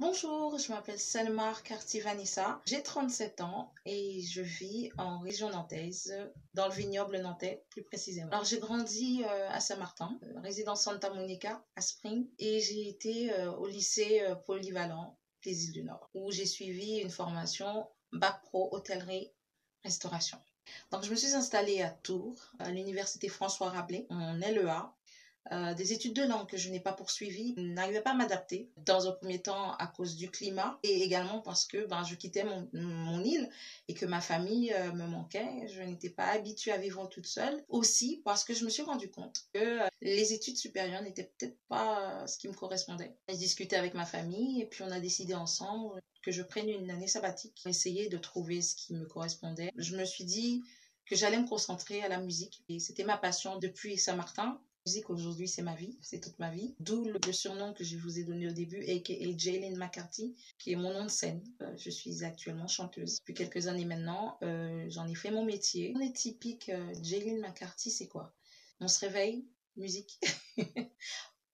Bonjour, je m'appelle Selmar Karti-Vanessa, j'ai 37 ans et je vis en région nantaise, dans le vignoble nantais plus précisément. Alors j'ai grandi à Saint-Martin, résidence Santa Monica à Spring, et j'ai été au lycée polyvalent des Îles du Nord où j'ai suivi une formation Bac Pro Hôtellerie Restauration. Donc je me suis installée à Tours, à l'université François Rabelais, en LEA. Des études de langue que je n'ai pas poursuivies, n'arrivais pas à m'adapter. Dans un premier temps à cause du climat et également parce que je quittais mon île et que ma famille me manquait. Je n'étais pas habituée à vivre toute seule. Aussi parce que je me suis rendu compte que les études supérieures n'étaient peut-être pas ce qui me correspondait. J'ai discuté avec ma famille et puis on a décidé ensemble que je prenne une année sabbatique pour essayer de trouver ce qui me correspondait. Je me suis dit que j'allais me concentrer à la musique et c'était ma passion depuis Saint-Martin. La musique aujourd'hui c'est ma vie, c'est toute ma vie. D'où le surnom que je vous ai donné au début, aka Jaylin McCarthy, qui est mon nom de scène. Je suis actuellement chanteuse. Depuis quelques années maintenant, j'en ai fait mon métier. On est typique Jaylin McCarthy, c'est quoi? On se réveille, musique.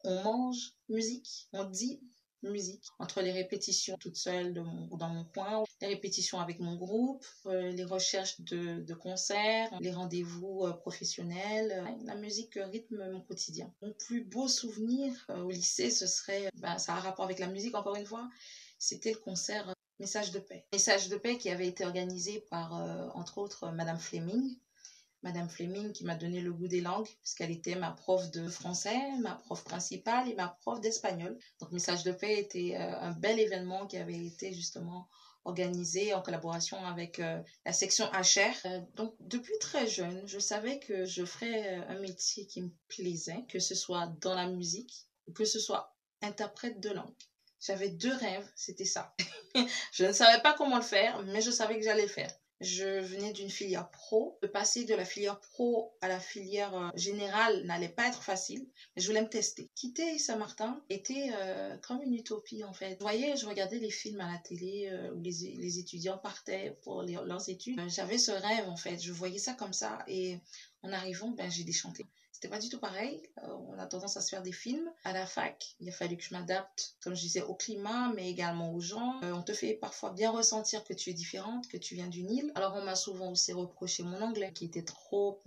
On mange, musique. On dit, musique. Entre les répétitions toute seule dans mon coin, les répétitions avec mon groupe, les recherches de concerts, les rendez-vous professionnels, la musique rythme mon quotidien. Mon plus beau souvenir au lycée, ce serait, ça a un rapport avec la musique encore une fois, c'était le concert Message de paix. Message de paix qui avait été organisé par, entre autres, Madame Fleming. Madame Fleming qui m'a donné le goût des langues, puisqu'elle était ma prof de français, ma prof principale et ma prof d'espagnol. Donc Message de paix était un bel événement qui avait été justement organisé en collaboration avec la section HR. Donc depuis très jeune, je savais que je ferais un métier qui me plaisait, que ce soit dans la musique ou que ce soit interprète de langue. J'avais deux rêves, c'était ça. Je ne savais pas comment le faire, mais je savais que j'allais le faire. Je venais d'une filière pro. De passer de la filière pro à la filière générale n'allait pas être facile, mais je voulais me tester. Quitter Saint-Martin était comme une utopie en fait. Je regardais les films à la télé où les étudiants partaient pour leurs études. J'avais ce rêve en fait, je voyais ça comme ça et en arrivant, j'ai déchanté. C'était pas du tout pareil. On a tendance à se faire des films. À la fac, il a fallu que je m'adapte, comme je disais, au climat, mais également aux gens. On te fait parfois bien ressentir que tu es différente, que tu viens d'une île. Alors, on m'a souvent aussi reproché mon anglais, qui était trop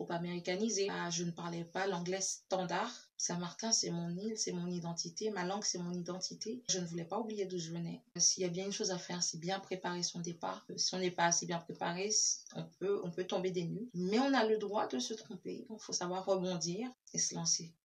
américanisé. Je ne parlais pas l'anglais standard. Saint-Martin, c'est mon île, c'est mon identité. Ma langue, c'est mon identité. Je ne voulais pas oublier d'où je venais. S'il y a bien une chose à faire, c'est bien préparer son départ. Si on n'est pas assez bien préparé, on peut tomber des nues. Mais on a le droit de se tromper. Il faut savoir rebondir et se lancer.